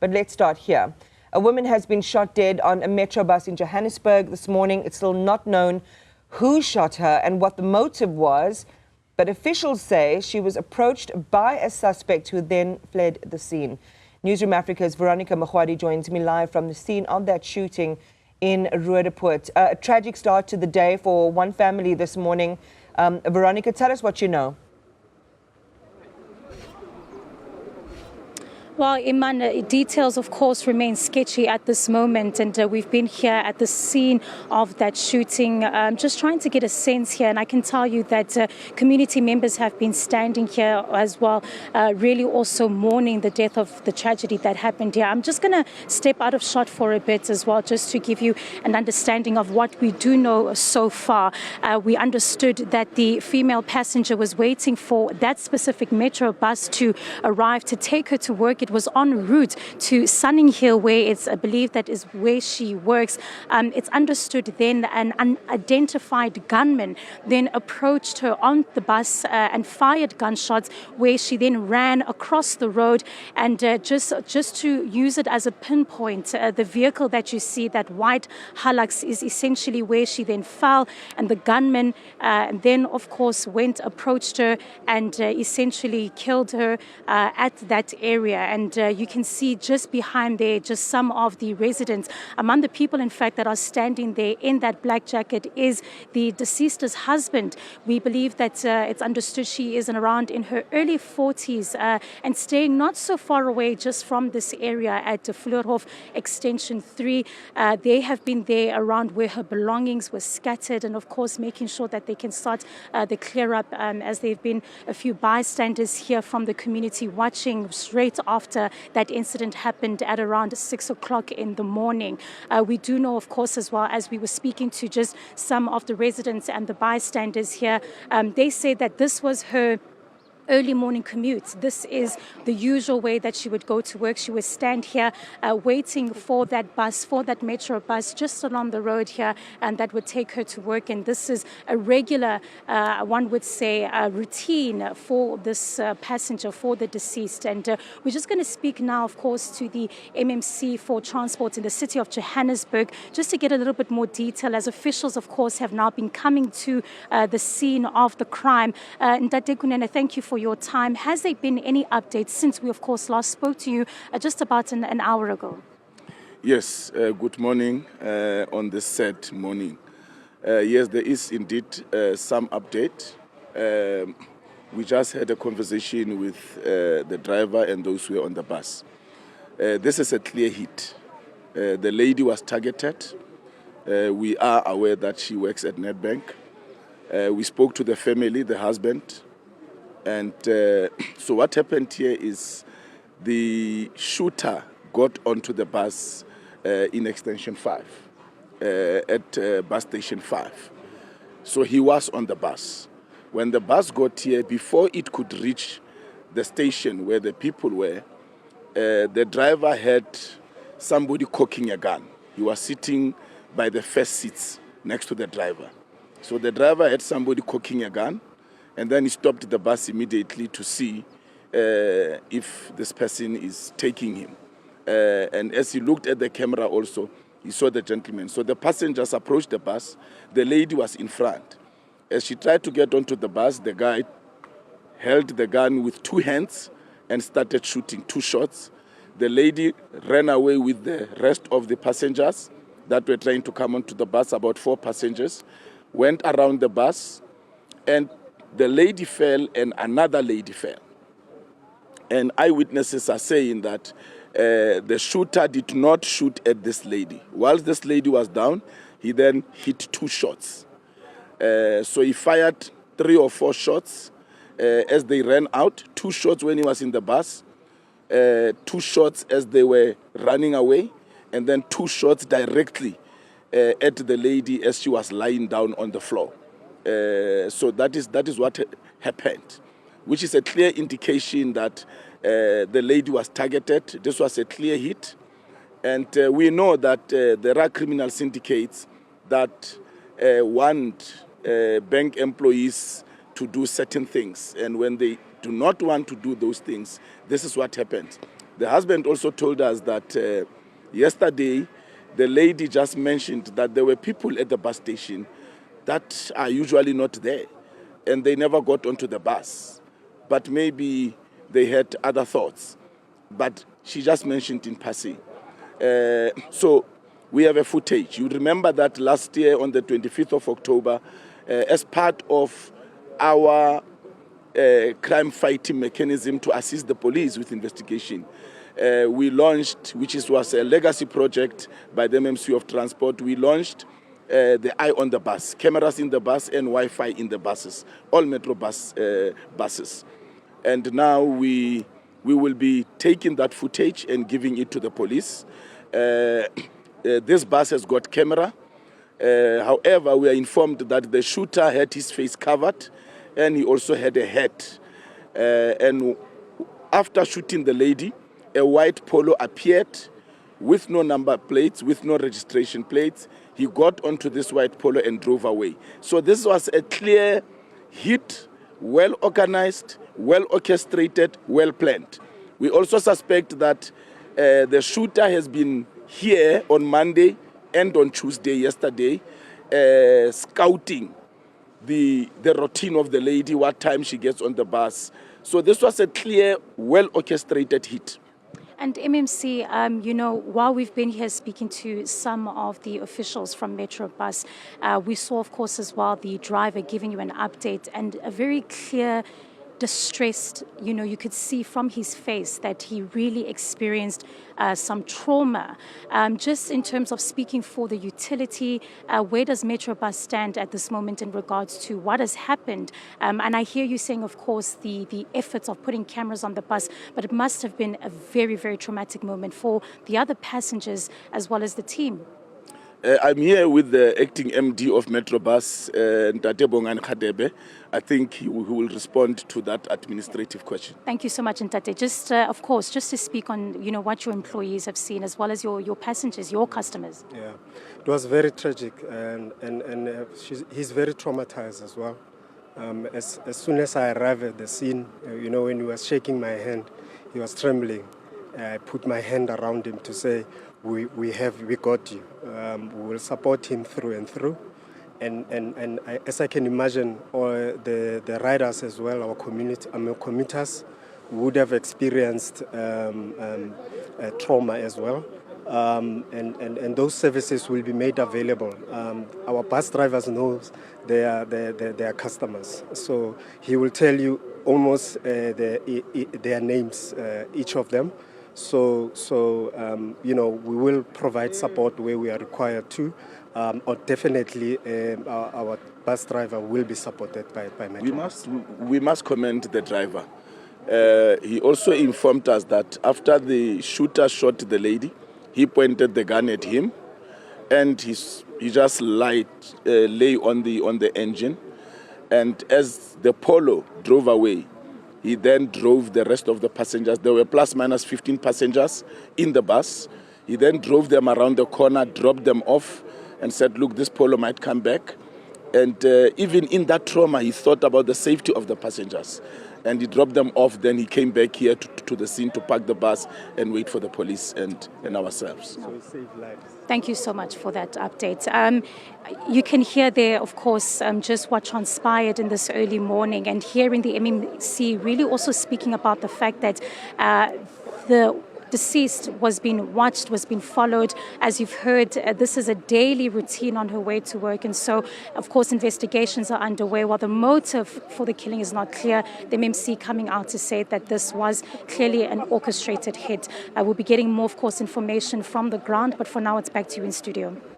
But let's start here. A woman has been shot dead on a Metrobus in Johannesburg this morning. It's still not known who shot her and what the motive was, but officials say she was approached by a suspect who then fled the scene. Newzroom Afrika's Veronica Makhoali joins me live from the scene of that shooting in Roodepoort. A tragic start to the day for one family this morning. Veronica, tell us what you know. Well, Iman, details, of course, remain sketchy at this moment, and we've been here at the scene of that shooting, just trying to get a sense here. And I can tell you that community members have been standing here as well, really also mourning the death of the tragedy that happened here. I'm just going to step out of shot for a bit as well, just to give you an understanding of what we do know so far. We understood that the female passenger was waiting for that specific metro bus to arrive to take her to work. It was en route to Sunning Hill, where it's believed that is where she works. It's understood then an unidentified gunman then approached her on the bus and fired gunshots, where she then ran across the road. And just to use it as a pinpoint, the vehicle that you see, that white Hilux, is essentially where she then fell. And the gunman then, of course, approached her and essentially killed her at that area. And you can see just behind there, just some of the residents. Among the people, in fact, that are standing there in that black jacket is the deceased's husband. We believe that it's understood she is around in her early 40s and staying not so far away just from this area at Vleurhof Extension 3. They have been there around where her belongings were scattered, and of course making sure that they can start the clear up, as there have been a few bystanders here from the community watching straight after that incident happened at around 6 o'clock in the morning. We do know, of course, as well, as we were speaking to just some of the residents and the bystanders here, they say that this was her early morning commute. This is the usual way that she would go to work. She would stand here waiting for that bus, for that metro bus just along the road here, and that would take her to work. And this is a regular, one would say, routine for this passenger, for the deceased. And we're just going to speak now, of course, to the MMC for Transport in the city of Johannesburg, just to get a little bit more detail, as officials, of course, have now been coming to the scene of the crime. Ndate Kunene, thank you for your time. Has there been any updates since we, of course, last spoke to you just about an hour ago? Yes, good morning on this sad morning. Yes, there is indeed some update. We just had a conversation with the driver and those who were on the bus. This is a clear hit. The lady was targeted. We are aware that she works at Nedbank. We spoke to the family, the husband. And so what happened here is the shooter got onto the bus in Extension 5, at bus station 5. So he was on the bus. When the bus got here, before it could reach the station where the people were, the driver had somebody cocking a gun. He was sitting by the first seats next to the driver. So the driver had somebody cocking a gun, and then he stopped the bus immediately to see if this person is taking him. And as he looked at the camera also, he saw the gentleman. So the passengers approached the bus. The lady was in front. As she tried to get onto the bus, the guy held the gun with two hands and started shooting 2 shots. The lady ran away with the rest of the passengers that were trying to come onto the bus, about 4 passengers, went around the bus, and the lady fell and another lady fell. And eyewitnesses are saying that the shooter did not shoot at this lady. Whilst this lady was down, he then hit 2 shots. So he fired 3 or 4 shots as they ran out, 2 shots when he was in the bus, 2 shots as they were running away, and then 2 shots directly at the lady as she was lying down on the floor. So that is what happened, which is a clear indication that the lady was targeted. This was a clear hit. And we know that there are criminal syndicates that want bank employees to do certain things. And when they do not want to do those things, this is what happens. The husband also told us that yesterday the lady just mentioned that there were people at the bus station that are usually not there, and they never got onto the bus. But maybe they had other thoughts. But she just mentioned in passing. So we have a footage. You remember that last year on the 25th of October, as part of our crime fighting mechanism to assist the police with investigation, we launched, was a legacy project by the MMC of Transport, we launched the Eye on the Bus, cameras in the bus and Wi-Fi in the buses, all Metrobus buses. And now we will be taking that footage and giving it to the police. This bus has got camera. However, we are informed that the shooter had his face covered and he also had a hat. And after shooting the lady, a white Polo appeared with no number plates, with no registration plates. He got onto this white Polo and drove away. So this was a clear hit, well organized, well orchestrated, well planned. We also suspect that the shooter has been here on Monday and on Tuesday, yesterday, scouting the routine of the lady, what time she gets on the bus. So this was a clear, well orchestrated hit. And MMC, you know, while we've been here speaking to some of the officials from Metrobus, we saw, of course, as well, the driver giving you an update and a very clear, distressed, you know, you could see from his face that he really experienced some trauma. Just in terms of speaking for the utility, where does Metrobus stand at this moment in regards to what has happened? And I hear you saying, of course, the efforts of putting cameras on the bus, but it must have been a very, very traumatic moment for the other passengers as well as the team. I'm here with the acting MD of Metrobus, Ntate Bongan Khadebe. I think he will respond to that administrative question. Thank you so much, Ntate. Just, of course, just to speak on, you know, what your employees have seen as well as your passengers, your customers. Yeah, it was very tragic, and he's very traumatized as well. As soon as I arrived at the scene, you know, when he was shaking my hand, he was trembling. I put my hand around him to say, we got you. We will support him through and through. And as I can imagine, all the riders as well, our commuters would have experienced trauma as well. And those services will be made available. Our bus drivers know their customers. So he will tell you almost their names, each of them. So you know, we will provide support where we are required to, or definitely our bus driver will be supported by Metro. We must commend the driver. He also informed us that after the shooter shot the lady, he pointed the gun at him, and he just lay on the engine, and as the Polo drove away, he then drove the rest of the passengers. There were plus minus 15 passengers in the bus. He then drove them around the corner, dropped them off, and said, look, this Polo might come back. And even in that trauma, he thought about the safety of the passengers. And he dropped them off. Then he came back here to the scene to park the bus and wait for the police and ourselves. So he saved lives. Thank you so much for that update. You can hear there, of course, just what transpired in this early morning, and hearing the MMC really also speaking about the fact that the deceased was being watched, was being followed. As you've heard, this is a daily routine on her way to work. And so, of course, investigations are underway. While the motive for the killing is not clear, the MMC coming out to say that this was clearly an orchestrated hit. We'll be getting more, of course, information from the ground. But for now, it's back to you in studio.